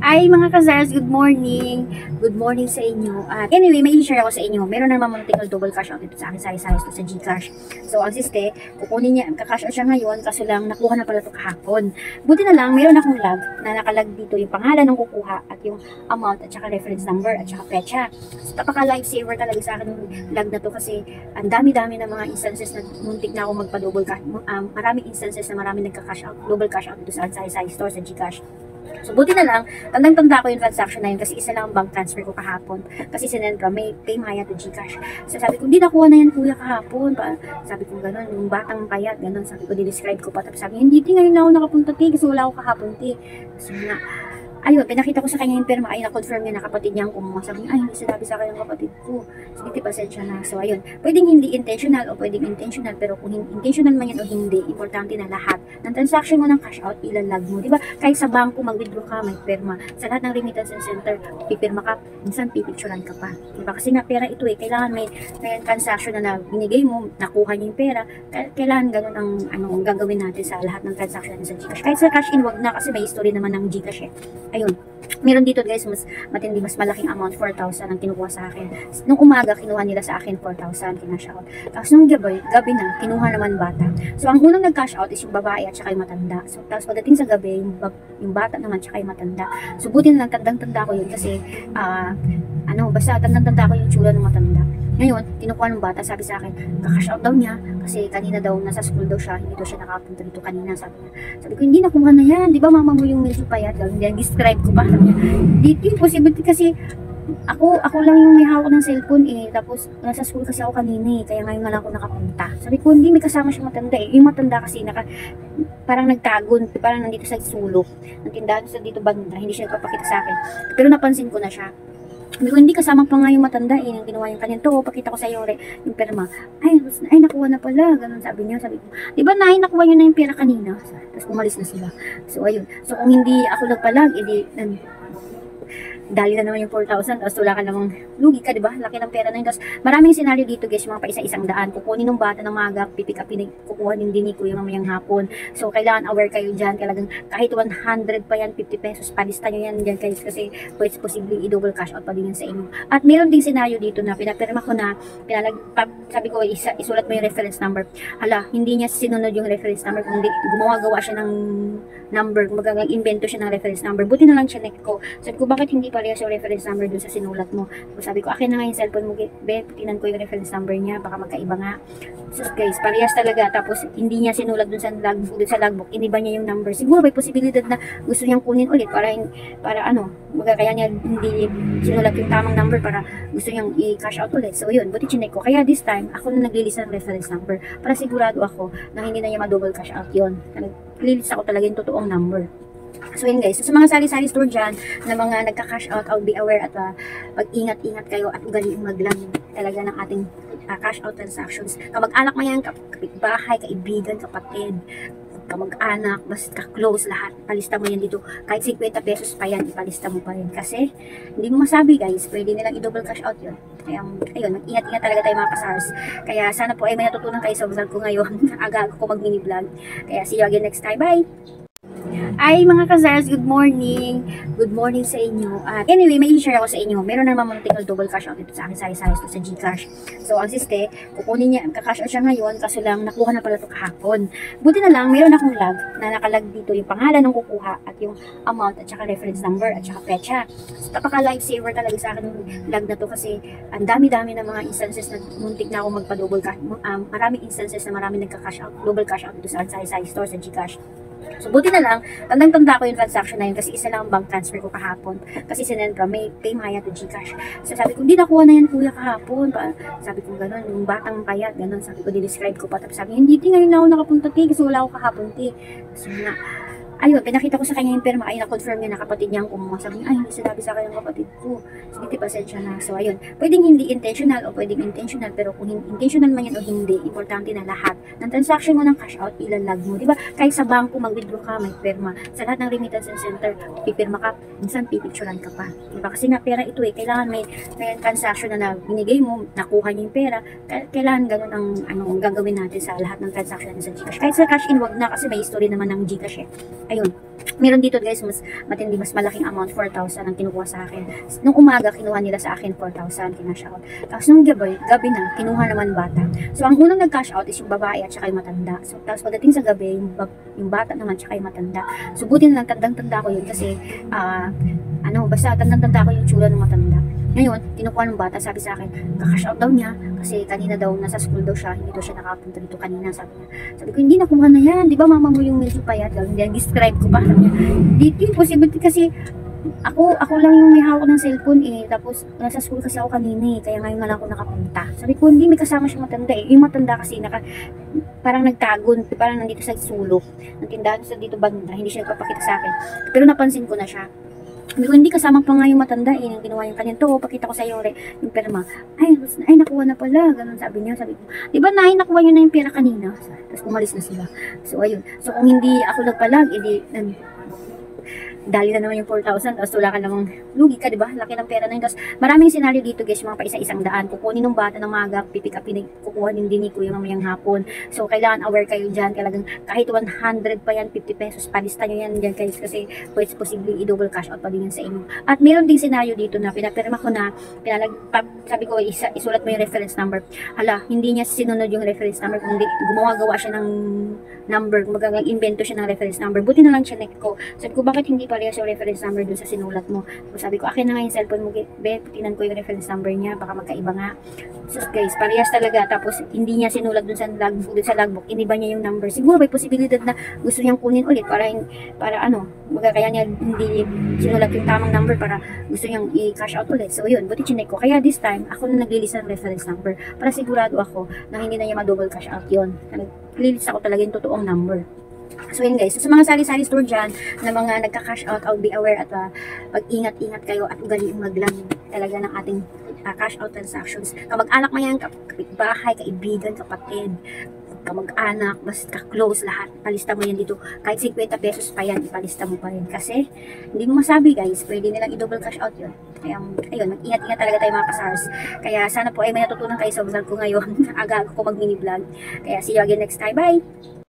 Ay, mga ka-Zars, good morning. Good morning sa inyo. At anyway, may i-share ako sa inyo. Meron naman munting double cash out dito sa akin, sayos-sayos to sa GCash. So, ang siste, kukunin niya, kakash out siya ngayon, kaso lang nakuha na pala ito kahapon. Buti na lang, meron akong lag na nakalag dito yung pangalan ng kukuha at yung amount at saka reference number at saka petsa. So, napaka-lifesaver talaga sa akin yung lag na to kasi ang dami-dami ng mga instances na muntik na ako magpa-double cash. Maraming instances na maraming nagka-cash out, double cash out dito sa sayos-sayos store sa GCash. So, buti na lang, tandang-tanda ko yung transaction na yun kasi isa lang ang bank transfer ko kahapon. Kasi sinend from Pay Maya to GCash. So, sabi ko, hindi nakuha na yan kuya kahapon. Sabi ko, gano'n, yung batang payat, gano'n. Sabi ko, di-describe ko pa. Tapos sabi, hindi, ngayon na ako nakapunta, kasi wala ako kahapon, Kasi nga, ayun, pinakita ko sa kanya yung perma, ay na-confirm niya na kapatid niya ang kumuha. Sabi niya, ay, hindi sinabi sa akin ng kapatid ko. Sige, pasensya na. So, ayun, pwedeng hindi intentional o pwedeng intentional, pero kung intentional man yan o hindi, importante na lahat ng transaction mo ng cash out, ilalag mo. Diba? Kahit sa bangko, mag-withdraw ka, may perma. Sa lahat ng remittance center, pipirma ka, minsan pipicturan ka pa. Diba? Kasi nga, pera ito kailangan may transaction na binigay mo, nakuha niya yung pera, kailangan ganun ang gagawin natin sa lahat ng transaction natin sa GCash. Kahit sa cash in, wag na kasi may history naman ng GCash Ayun. Meron dito guys, mas matindi, mas malaking amount, 4,000 ang kinukuha sa akin. Nung umaga, kinuha nila sa akin 4,000, kinash out. Tapos nung gabi na, kinuha naman bata. So, ang unang nag-cash out is yung babae at saka yung matanda. So, tapos pagdating sa gabi, yung bata naman at saka yung matanda. So, buti na lang, tandang-tanda ko yun kasi, basta tandang-tanda ko yung tsura ng matanda. Ngayon, kinukuha ng bata, sabi sa akin, kakash out daw niya kasi kanina daw nasa school daw siya, hindi daw siya nakapunta dito kanina, sabi niya. Sabi ko, hindi nakuha na yan, di ba mama mo yung medyo payat? Hindi, describe ko pa. Sabi niya, dito yung possibility kasi ako lang yung may hawak ng cellphone tapos nasa school kasi ako kanina kaya ngayon nga lang ako nakapunta. Sabi ko, hindi, may kasama siyang matanda Yung matanda kasi parang nagtagon, parang nandito sa sulok, ng tindahan sa dito banda, hindi siya nagpapakita sa akin. Pero napansin ko na siya. Sabi ko, hindi kasama pa nga yung matanda yung ginawa yung kanyan to, pakita ko sa iyo yung perma. Ay, nakuha na pala, ganun sabi niya. Sabi ko, di ba nakuha niyo na yung pera kanina? Tapos umalis na sila. So, ayun. So, kung hindi ako nagpalag, dali na naman yung 4,000, tapos wala ka namang lugi ka, diba? Laki ng pera na yun. Tapos maraming senaryo dito guys, yung mga pa isa-isang daan. Kukunin ng bata ng maga, pipick up, kukuha din ni kuya mamayang hapon. So, kailangan aware kayo dyan. Kailangan kahit 100 pa yan, 50 pesos, palista nyo yan dyan guys. Kasi pwede posibleng i-double cash out pa din yan sa inyo. At meron ding senaryo dito na pinapirma ko na, sabi ko, isulat mo yung reference number. Hala, hindi niya sinunod yung reference number. Kundi gumawa siya ng number. Mag-invento siya ng reference number. Buti na lang siya ko. Sabi ko, bakit hindi parehas yung reference number dun sa sinulat mo? So, sabi ko, akin na nga yung cellphone mo, tinan ko yung reference number niya, baka magkaiba nga. So guys, parehas talaga. Tapos, hindi niya sinulat dun sa logbook, iniba niya yung number. Siguro may posibilidad na gusto niyang kunin ulit para kaya niya hindi sinulat yung tamang number para gusto niyang i-cash out ulit. So, yun, buti chinek ko. Kaya this time, ako na naglilista ng reference number para sigurado ako na hindi na niya ma-double cash out yun. Naglilista ako talaga yung totoong number. So yun guys, so, sa mga sari-sari store dyan na mga nagka-cash out, I'll be aware at pag-ingat-ingat kayo at ugaliing maglang talaga ng ating cash out transactions. Kamag-anak mo yan, kapitbahay, kaibigan, kapatid, kamag-anak, basta ka-close lahat, palista mo yan dito. Kahit 50 pesos pa yan, ipalista mo pa rin. Kasi, hindi mo masabi guys, pwede nilang i-double cash out yun. Kaya, ayun, mag-ingat-ingat talaga tayo mga kasars. Kaya, sana po ay may natutunan kayo sa vlog ko ngayon. Aga ko mag-mini vlog. Kaya, see you again next time. Bye! Ay, mga ka-Zars, good morning. Good morning sa inyo. At anyway, may i-share ako sa inyo. Meron naman munting double cash out dito sa akin, sayos-sayos to sa GCash. So, ang siste, kukunin niya, kakash out siya ngayon, kaso lang nakuha na pala ito kahapon. Buti na lang, meron akong lag na nakalag dito yung pangalan ng kukuha at yung amount at saka reference number at saka petsa. So, napaka-lifesaver talaga sa akin yung lag na to kasi ang dami-dami ng mga instances na muntik na ako magpa-double cash. Maraming instances na maraming nagka-cash out, double cash out dito sa sayos-sayos store sa GCash. So, buti na lang, tandang-tanda ko yung transaction na yun kasi isa lang ang bank transfer ko kahapon. Kasi sinend from Pay Maya to GCash. So, sabi ko, hindi nakuha na yan kuya kahapon. Sabi ko, gano'n, yung batang payat, gano'n. Sabi ko, di-describe ko pa. Tapos sabi, hindi, ngayon na ako nakapunta, kasi wala ako kahapon, Kasi nga, ayun, pinakita ko sa kanya yung perma, ay na-confirm niya na kapatid niya ang kumuha. Sabi niya, ay, hindi sinabi sa akin ng kapatid ko. Sige, pasensya na. So, ayun, pwedeng hindi intentional o pwedeng intentional, pero kung intentional man yan o hindi, importante na lahat ng transaction mo ng cash out, ilalag mo. Diba? Kahit sa bangko, mag-withdraw ka, may perma. Sa lahat ng remittance center, pipirma ka, minsan pipicturan ka pa. Diba? Kasi nga, pera ito kailangan may transaction na binigay mo, nakuha niya yung pera, kailangan ganun ang gagawin natin sa lahat ng transaction natin sa GCash. Kahit sa cash in, wag na kasi may history naman ng GCash Ayun. Meron dito guys, mas matindi, mas malaking amount, 4,000 ang kinukuha sa akin. Nung umaga, kinuha nila sa akin 4,000, kinash out. Tapos nung gabi na, kinuha naman bata. So ang unang nag-cash out is yung babae at saka yung matanda. So tapos pagdating sa gabi, yung bata naman at saka yung matanda. So buti na lang, tandang-tanda ko yun kasi, basta tandang-tanda ko yung tsura ng matanda. Ngayon, kinukuha ng bata, sabi sa akin, kakash out daw niya, kasi kanina daw, nasa school daw siya, hindi daw siya nakapunta dito kanina, sabi niya. Sabi ko, hindi nakuha na yan, di ba mama mo yung medyo payat, hindi, describe ko pa, sabi niya, di possible kasi, ako lang yung may hawak ng cellphone tapos nasa school kasi ako kanina kaya ngayon na lang ako nakapunta. Sabi ko, hindi, may kasama siyang matanda yung matanda kasi parang nagtagon, parang nandito sa sulok, ng tindahan sa dito banda, hindi siya nagpapakita sa akin, pero napansin ko na siya. Sabi ko, hindi kasama pa nga yung matanda nang ginawa yung kanyan to, pakita ko sa iyo yung perma. Ay, nakuha na pala, ganun sabi niya. Sabi ko, di ba nakuha niyo na yung pera kanina? Tapos umalis na sila. So ayun, so kung hindi ako nagpalag, edi dali na naman yung 4,000, tapos wala ka namang lugi ka, di ba? Laki ng pera na yun. Tapos maraming senaryo dito guys, yung mga pa isa-isang daan. Kukunin ng bata ng maga, pipick up, kukuha din din ko yung mamayang hapon. So kailangan aware kayo dyan, talagang kahit 100 pa yan, 50 pesos, palista nyo yan dyan guys, kasi pwede posible i-double cash out pa din yan sa inyo. At meron ding senaryo dito na pinapirma ko na, sabi ko, isulat mo yung reference number. Hala, hindi niya sinunod yung reference number, kundi gumawa-gawa siya ng number, mag-invento siya ng reference number. Buti na lang siya ko. Sabi ko, bakit hindi parehas yung reference number dun sa sinulat mo? So, sabi ko, akin na nga yung cellphone mo, be, tinan ko yung reference number niya, baka magkaiba nga. So guys, parehas talaga. Tapos hindi niya sinulat dun sa logbook, iniba niya yung number. Siguro may posibilidad na gusto niyang kunin ulit para kaya niya hindi sinulat yung tamang number para gusto niyang i-cash out ulit. So yun, buti chinek ko. Kaya this time, ako na naglilista ng reference number para sigurado ako na hindi na niya ma-double cash out yun. Naglilista ko talaga yung totoong number. So yun guys, so, sa mga sari-sari store dyan na mga nagka-cash out, I'll be aware at mag-ingat-ingat kayo at ugaliing maglang talaga ng ating cash out transactions. Kamag-anak mo yan, kapitbahay, kaibigan, kapatid, kamag-anak, basta close lahat. Palista mo yan dito. Kahit 50 pesos pa yan, ipalista mo pa rin. Kasi, hindi mo masabi guys, pwede nilang i-double cash out yun. Kaya, ayun, mag-ingat-ingat talaga tayo mga kasars. Kaya, sana po ay may natutunan kayo sa vlog ko ngayon. Aga ko mag-mini vlog. Kaya, see you again next time. Bye!